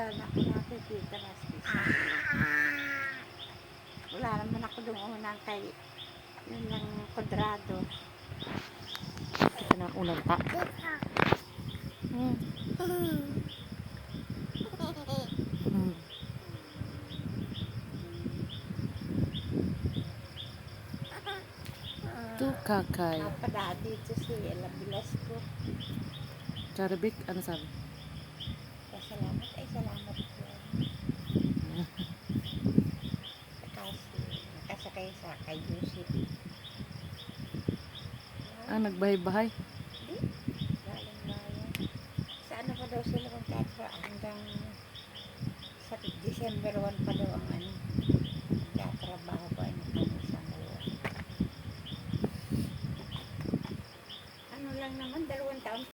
wala na ako nakikita maski isa. Wala naman ako doon unang kay yun lang kwadrado. Ito na unang ta. Hmm. Tu kakay. Napada dito si Ella Velasco. Charabik, ano sabi? Salamat ay salamat po. Nakasakay sa kay Yusip. Nagbahay-bahay. Galing bayan. Sa ano pa daw sila magkatra hanggang sa December 1 pa daw ang